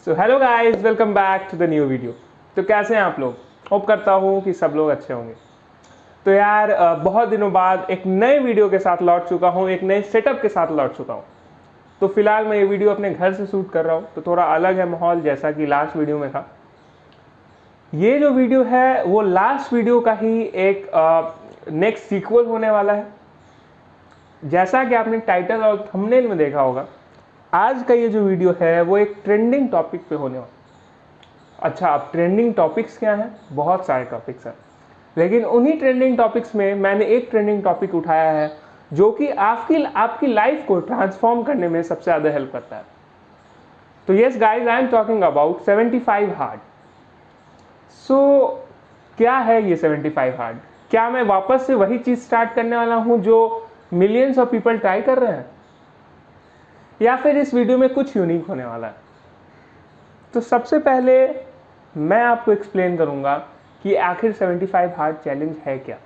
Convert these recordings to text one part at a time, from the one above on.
So hello guys, welcome back to the new video. तो कैसे हैं आप लोग? होप करता हूँ कि सब लोग अच्छे होंगे। तो यार बहुत दिनों बाद एक नए वीडियो के साथ लौट चुका हूँ, एक नए सेटअप के साथ लौट चुका हूँ। तो फिलहाल मैं ये वीडियो अपने घर से शूट कर रहा हूँ, तो थोड़ा अलग है माहौल, जैसा कि लास्ट वीडियो में था। ये जो वीडियो है वो लास्ट वीडियो का ही एक नेक्स्ट सीक्वल होने वाला है। जैसा कि आपने टाइटल और थंबनेल में देखा होगा, आज का ये जो वीडियो है वो एक ट्रेंडिंग टॉपिक पे होने वाला। अच्छा, अब ट्रेंडिंग टॉपिक्स क्या हैं? बहुत सारे टॉपिक्स हैं, लेकिन उन्हीं ट्रेंडिंग टॉपिक्स में मैंने एक ट्रेंडिंग टॉपिक उठाया है जो कि आपकी लाइफ को ट्रांसफॉर्म करने में सबसे ज़्यादा हेल्प करता है। तो yes guys, I am talking about 75 hard. So क्या है ये 75 हार्ड? क्या मैं वापस से वही चीज़ स्टार्ट करने वाला हूँ जो मिलियंस ऑफ पीपल ट्राई कर रहे हैं, या फिर इस वीडियो में कुछ यूनिक होने वाला है? तो सबसे पहले मैं आपको एक्सप्लेन करूंगा कि आखिर 75 हार्ड चैलेंज है क्या,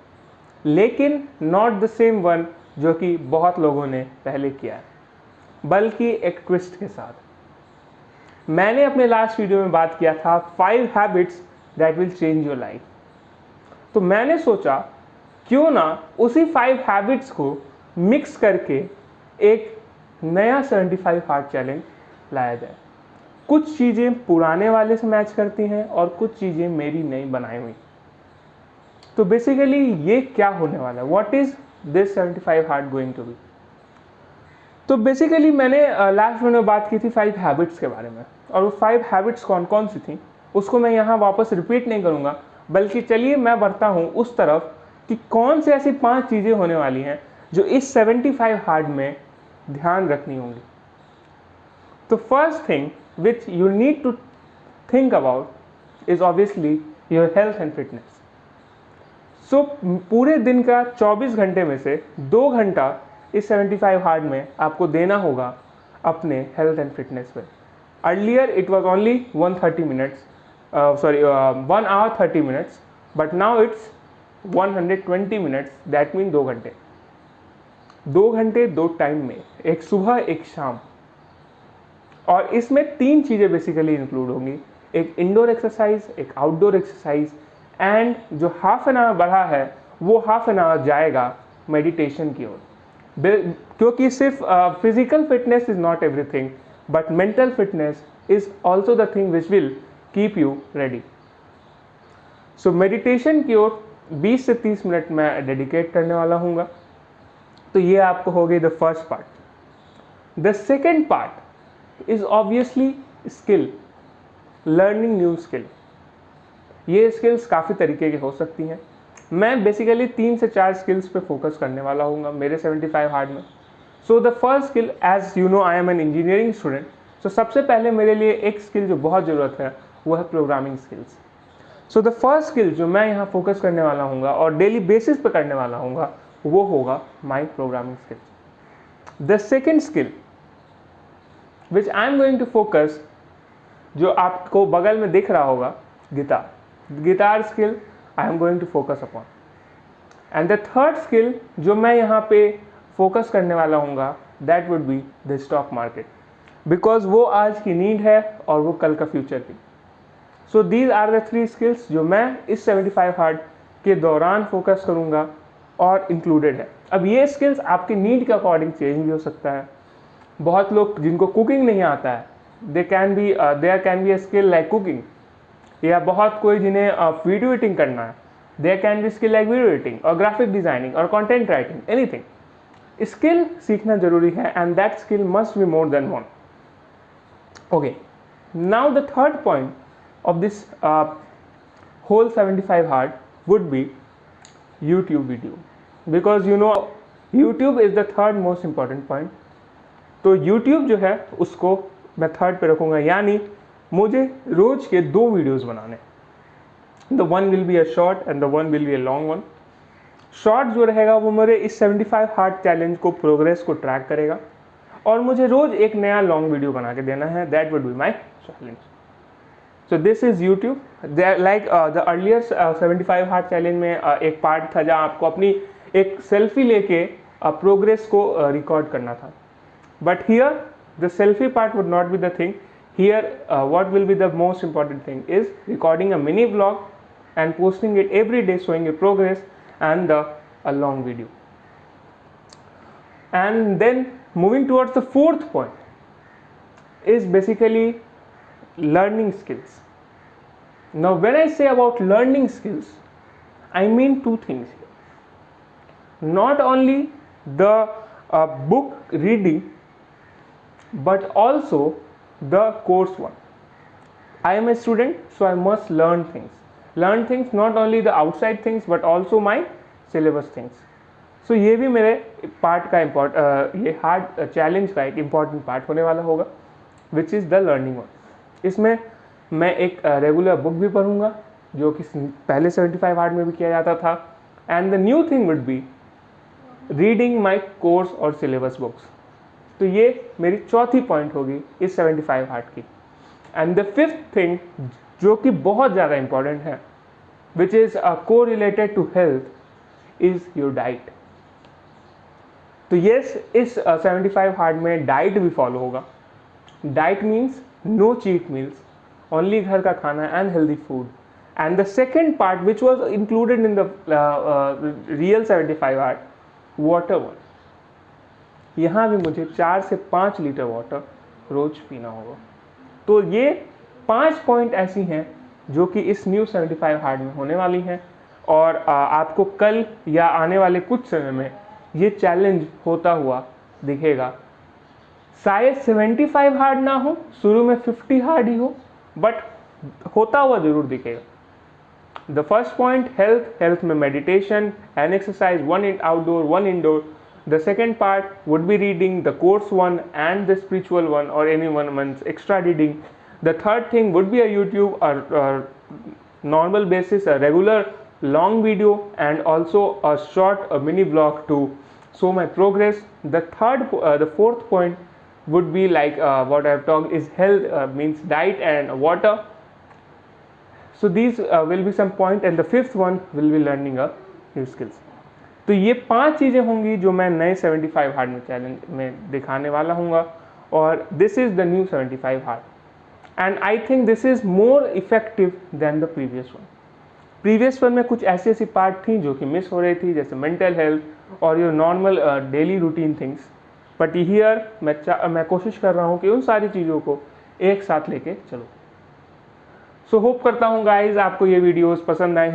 लेकिन नॉट द सेम वन जो कि बहुत लोगों ने पहले किया है, बल्कि एक ट्विस्ट के साथ। मैंने अपने लास्ट वीडियो में बात किया था 5 habits that will change your life. तो मैंने सोचा क्यों ना उसी 5 हैबिट्स को मिक्स करके एक नया 75 हार्ड चैलेंज लाया जाए। कुछ चीज़ें पुराने वाले से मैच करती हैं और कुछ चीज़ें मेरी नई बनाई हुई। तो बेसिकली ये क्या होने वाला है? What is this 75 hard going to be? तो बेसिकली मैंने लास्ट वीडियो में बात की थी 5 हैबिट्स के बारे में, और वो 5 हैबिट्स कौन कौन सी थी उसको मैं यहाँ वापस रिपीट नहीं करूँगा, बल्कि चलिए मैं बढ़ता हूँ उस तरफ कि कौन से ऐसी 5 चीज़ें होने वाली हैं जो इस 75 हार्ड में ध्यान रखनी होंगी। तो first thing which you need to think about is obviously your health and fitness. So पूरे दिन का 24 घंटे में से 2 घंटा इस 75 हार्ड में आपको देना होगा अपने हेल्थ एंड फिटनेस पे। Earlier it was only 130 minutes, 1 hour 30 minutes, but now it's 120 minutes. That mean 2 घंटे। 2 घंटे 2 टाइम में, एक सुबह एक शाम। और इसमें 3 चीज़ें बेसिकली इंक्लूड होंगी, एक इंडोर एक्सरसाइज, एक आउटडोर एक्सरसाइज, एंड जो हाफ एन आवर बढ़ा है वो हाफ एन आवर जाएगा मेडिटेशन की ओर। क्योंकि सिर्फ physical fitness is not everything, but mental fitness is also the thing which will keep you ready. So meditation की ओर 20 से 30 मिनट मैं डेडिकेट करने वाला हूँ। तो ये आपको हो गई the first part. The second part is obviously skill, learning new skill। ये skills काफ़ी तरीके की हो सकती हैं। मैं बेसिकली 3 से 4 skills पे फोकस करने वाला हूँ मेरे 75 हार्ड में। So the first skill, as you know I am an engineering student, so सबसे पहले मेरे लिए एक स्किल जो बहुत ज़रूरत है वो है programming skills. So the first skill जो मैं यहाँ फोकस करने वाला हूँ और डेली बेसिस पे करने वाला हूँ वो होगा my programming skills. The second skill which I am going to focus, जो आपको बगल में दिख रहा होगा, guitar skill I am going to focus upon। and the third skill जो मैं यहाँ पे फोकस करने वाला हूँ that would be the stock market, because वो आज की नीड है और वो कल का फ्यूचर की। so these are the 3 skills जो मैं इस 75 हार्ड के दौरान फोकस करूँगा और इंक्लूडेड है। अब ये स्किल्स आपकी नीड के अकॉर्डिंग चेंज भी हो सकता है। बहुत लोग जिनको कुकिंग नहीं आता है, there can be a skill like cooking, या बहुत कोई जिन्हें वीडियो एडिटिंग करना है, there can be skill like video editing और ग्राफिक डिजाइनिंग और कंटेंट राइटिंग, एनीथिंग। स्किल सीखना जरूरी है, and that skill must be more than one. Okay, now the third point of this whole 75 hard would be YouTube video, because you know YouTube is the third most important point. तो YouTube जो है उसको मैं third पे रखूँगा, यानी मुझे रोज के 2 वीडियोस बनाने। The one will be a short and the one will be a long one. Short जो रहेगा वो मेरे इस 75 हार्ड चैलेंज को, प्रोग्रेस को ट्रैक करेगा, और मुझे रोज एक नया लॉन्ग वीडियो बना के देना है। That would be my challenge. So this is YouTube. Like the earlier 75 hard challenge में एक पार्ट था जहाँ आपको अपनी एक सेल्फी लेके प्रोग्रेस को रिकॉर्ड करना था। But here the selfie part would not be the thing। here what will be the most important thing is recording a mini vlog and posting it every day, showing your progress and a long video. And then moving towards the fourth point is basically learning skills. Now when I say about learning skills, I mean two things here. Not only the book reading, but also the course one. I am a student, so I must learn things. Learn things, not only the outside things but also my syllabus things. So ये भी मेरे part का ये hard challenge का एक important part होने वाला होगा, which is the learning one. इसमें मैं एक रेगुलर बुक भी पढ़ूंगा जो कि पहले 75 हार्ड में भी किया जाता था, and the new thing would be reading my course और सिलेबस बुक्स. तो ये मेरी चौथी पॉइंट होगी इस 75 हार्ड की. एंड द फिफ्थ थिंग जो कि बहुत ज़्यादा इंपॉर्टेंट है, विच इज़ को related to health, is your diet. तो यस, इस 75 हार्ड में डाइट भी फॉलो होगा. Diet means no cheat meals, only घर का खाना and healthy food. And the second part which was included in the real 75 hard, water one. यहाँ भी मुझे 4 से 5 लीटर वाटर रोज पीना होगा. तो ये 5 पॉइंट ऐसी हैं जो कि इस न्यू 75 हार्ड में होने वाली हैं, और आपको कल या आने वाले कुछ समय में ये चैलेंज होता हुआ दिखेगा. शायद 75 हार्ड ना हो, शुरू में 50 हार्ड ही हो, बट होता हुआ जरूर दिखेगा. The first point health. Health में meditation and exercise, 1 outdoor 1 indoor. The second part would be reading the course one and the spiritual one, or any one's extra reading. The third thing would be a YouTube or normal basis, a regular long video, and also a short mini vlog to show my progress. The fourth point would be like what I have talked is health, means diet and water. So these will be some point, and the fifth one will be learning a new skills. तो ये 5 चीज़ें होंगी जो मैं नए 75 hard में challenge में दिखाने वाला हूँगा, और this is the new 75 hard. And I think this is more effective than the previous one. Previous one में कुछ ऐसी ऐसी पार्ट थी जो कि मिस हो रही थी, जैसे मेंटल हेल्थ और your normal daily routine things. But here मैं कोशिश कर रहा हूँ कि उन सारी चीज़ों को एक साथ लेके चलो. सो होप करता हूँ गाइज आपको ये वीडियोज़ पसंद आए.